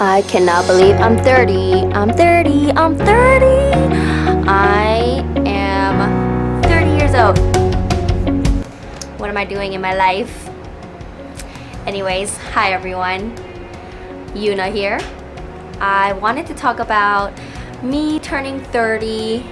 I cannot believe I'm 30. I'm 30. I'm 30. I am 30 years old. What am I doing in my life? Anyways, hi everyone. Yuna here. I wanted to talk about me turning 30,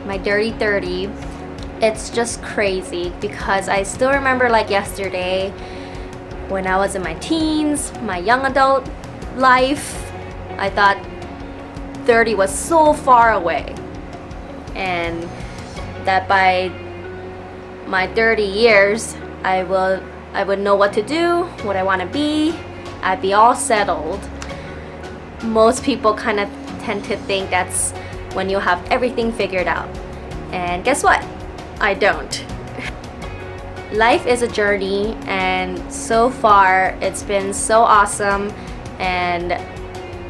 my dirty 30. It's just crazy because I still remember like yesterday when I was in my teens, my young adult life. I thought 30 was so far away, and that by my 30 years I would know what to do, what I want to be. I'd be all settled. Most people kind of tend to think that's when you have everything figured out, and guess what? I don't. Life is a journey, and so far it's been so awesome, and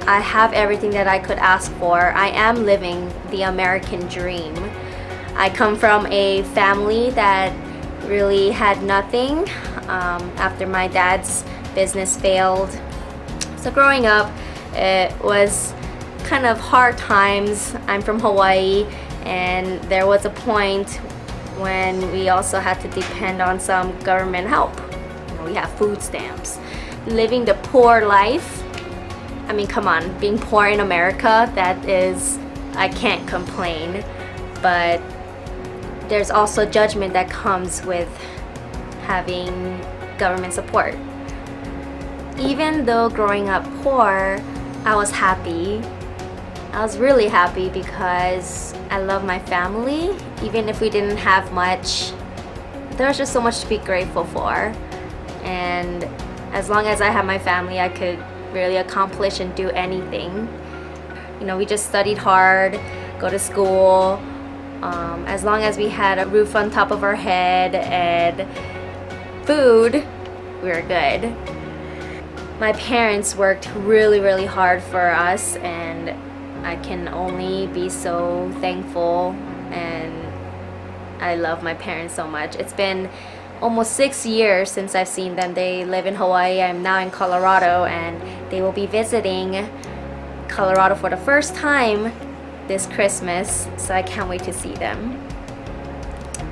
I have everything that I could ask for. I am living the American dream. I come from a family that really had nothing after my dad's business failed. So growing up, it was kind of hard times. I'm from Hawaii, and there was a point when we also had to depend on some government help. You know, we have food stamps. Living the poor life, I mean, come on, being poor in America, that is, I can't complain. But there's also judgment that comes with having government support. Even though growing up poor, I was happy. I was really happy because I love my family. Even if we didn't have much, there was just so much to be grateful for. And as long as I had my family, I could really accomplish and do anything. You know, we just studied hard, go to school. As long as we had a roof on top of our head and food, we were good. My parents worked really, really hard for us, and I can only be so thankful, and I love my parents so much. It's been almost 6 years since I've seen them. They live in Hawaii. I'm now in Colorado, and they will be visiting Colorado for the first time this Christmas, so I can't wait to see them.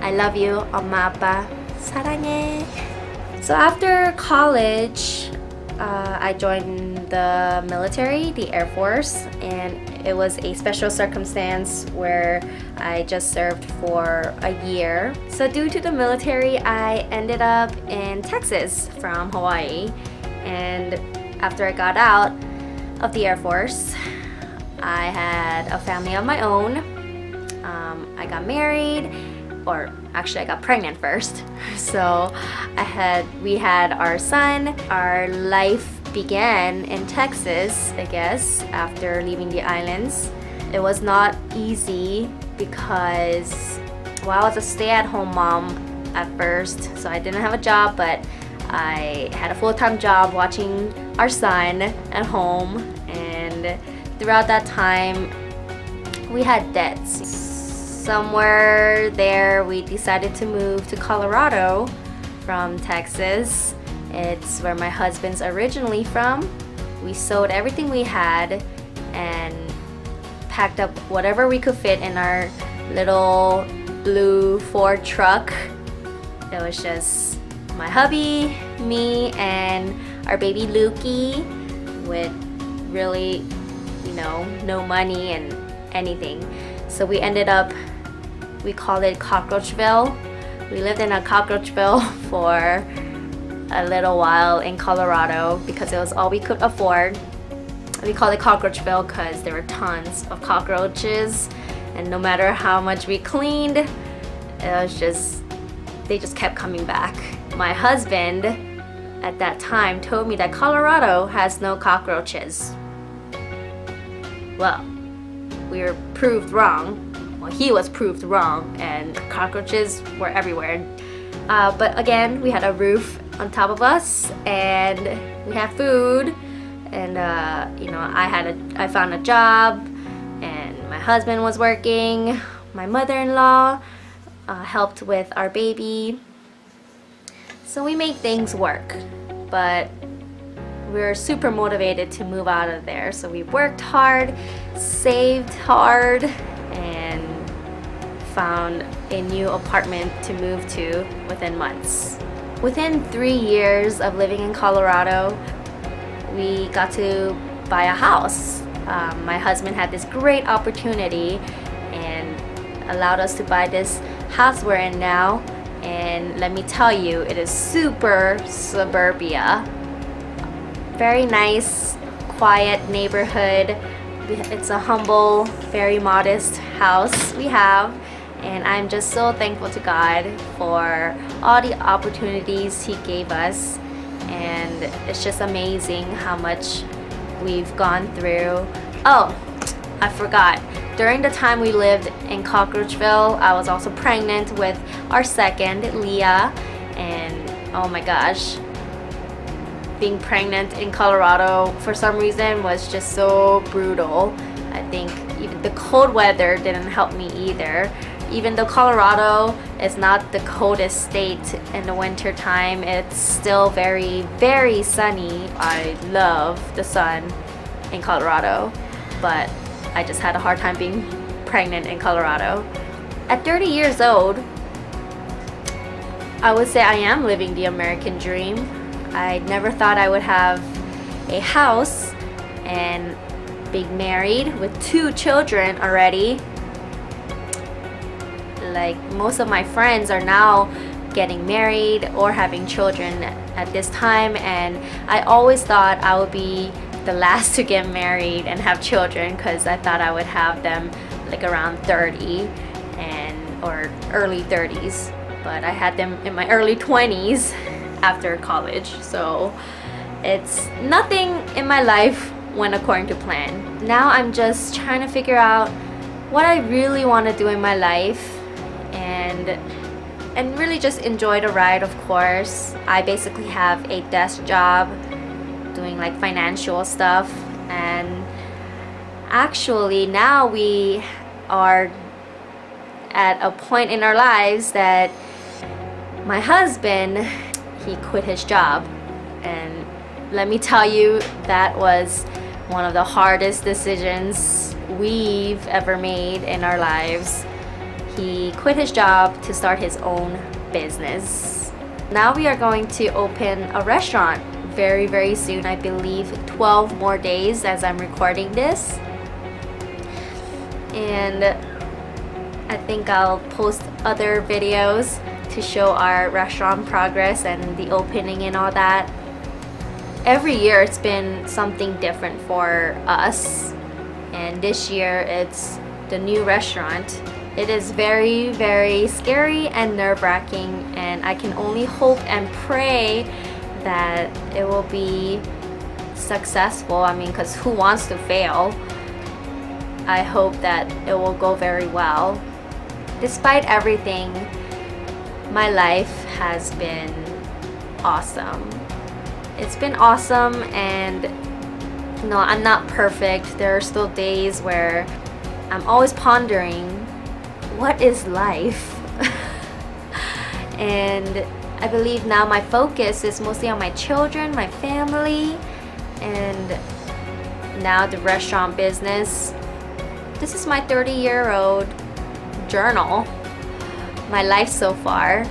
I love you, Oma Appa. Sarange. So after college, I joined the military, the Air Force, and it was a special circumstance where I just served for a year. So due to the military, I ended up in Texas from Hawaii. And after I got out of the Air Force, I had a family of my own. I got married, or actually I got pregnant first. So we had our son. Our life began in Texas, I guess, after leaving the islands. It was not easy because, well, I was a stay-at-home mom at first, so I didn't have a job, but I had a full-time job watching our son at home, and throughout that time we had debts. Somewhere there we decided to move to Colorado from Texas. It's where my husband's originally from. We sold everything we had and packed up whatever we could fit in our little blue Ford truck. It was just my hubby, me, and our baby Lukey, with really, you know, no money and anything. So we ended up, we called it Cockroachville. We lived in a Cockroachville for a little while in Colorado because it was all we could afford. We called it Cockroachville because there were tons of cockroaches, and no matter how much we cleaned, it was just, they just kept coming back. My husband at that time told me that Colorado has no cockroaches. Well, we were proved wrong. Well, he was proved wrong, and cockroaches were everywhere. But again, we had a roof on top of us, and we had food, and you know, I found a job, and my husband was working. My mother-in-law helped with our baby. So we made things work, but we're super motivated to move out of there. So we worked hard, saved hard, and found a new apartment to move to within months. Within 3 years of living in Colorado, we got to buy a house. My husband had this great opportunity and allowed us to buy this house we're in now. And let me tell you, it is super suburbia. Very nice, quiet neighborhood. It's a humble, very modest house we have. And I'm just so thankful to God for all the opportunities He gave us. And it's just amazing how much we've gone through. Oh, I forgot. During the time we lived in Cockroachville, I was also pregnant with our second, Leah. And oh my gosh, being pregnant in Colorado for some reason was just so brutal. I think even the cold weather didn't help me either. Even though Colorado is not the coldest state in the winter time, it's still very, very sunny. I love the sun in Colorado, but I just had a hard time being pregnant in Colorado. At 30 years old, I would say I am living the American dream. I never thought I would have a house and being married with 2 children already. Like most of my friends are now getting married or having children at this time, and I always thought I would be the last to get married and have children because I thought I would have them like around 30 or early 30s, but I had them in my early 20s after college. So it's nothing in my life went according to plan. Now I'm just trying to figure out what I really want to do in my life and really just enjoy the ride. Of course, I basically have a desk job doing like financial stuff, and actually now we are at a point in our lives that my husband, he quit his job, and let me tell you, that was one of the hardest decisions we've ever made in our lives. He quit his job to start his own business. Now we are going to open a restaurant very, very soon. I believe 12 more days as I'm recording this. And I think I'll post other videos to show our restaurant progress and the opening and all that. Every year it's been something different for us, and this year it's the new restaurant. It is very, very scary and nerve-wracking, and I can only hope and pray that it will be successful. I mean, because who wants to fail? I hope that it will go very well. Despite everything, my life has been awesome. It's been awesome, and no, I'm not perfect. There are still days where I'm always pondering, what is life? And I believe now my focus is mostly on my children, my family, and now the restaurant business. This is my 30-year-old journal, my life so far.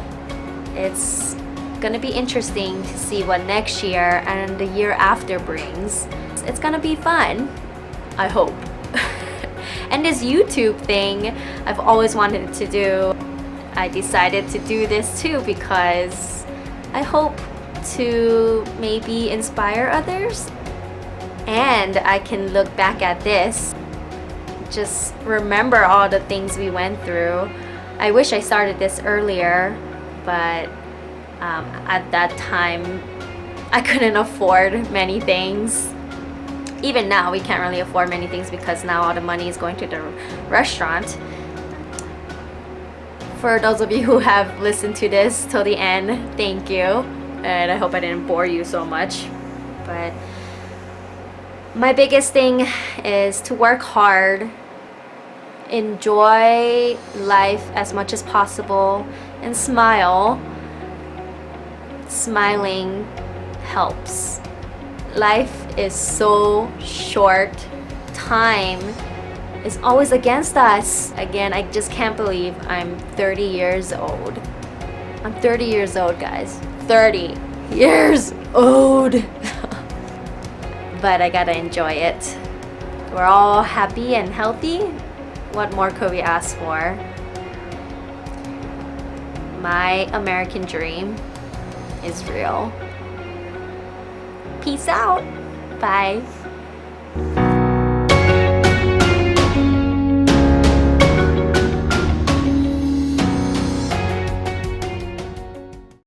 It's gonna be interesting to see what next year and the year after brings. It's gonna be fun, I hope. And this YouTube thing, I've always wanted to do. I decided to do this too because I hope to maybe inspire others, and I can look back at this, just remember all the things we went through. I wish I started this earlier, but at that time I couldn't afford many things. Even now we can't really afford many things because now all the money is going to the restaurant. For those of you who have listened to this till the end, thank you, and I hope I didn't bore you so much. But my biggest thing is to work hard, enjoy life as much as possible, and smile. Smiling helps. Life is so short. Time is always against us. Again, I just can't believe I'm 30 years old. I'm 30 years old, guys. 30 years old. But I gotta enjoy it. We're all happy and healthy. What more could we ask for? My American dream is real. Peace out. Bye.